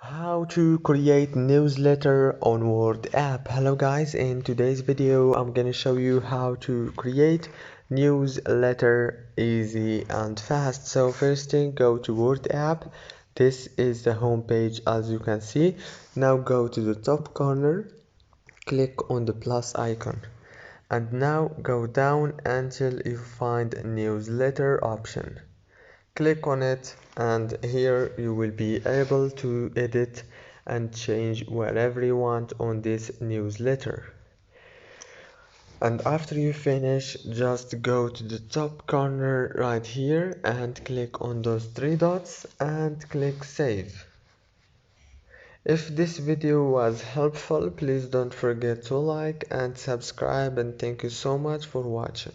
How to create newsletter on Word app. Hello guys, in today's video I'm gonna show you how to create newsletter easy and fast. So first thing, go to Word app. This is the home page as you can see. Now go to the top corner, click on the plus icon, and now go down until you find newsletter option. Click on it, and here you will be able to edit and change whatever you want on this newsletter. And after you finish, just go to the top corner right here and click on those three dots and click save. If this video was helpful, please don't forget to like and subscribe, and thank you so much for watching.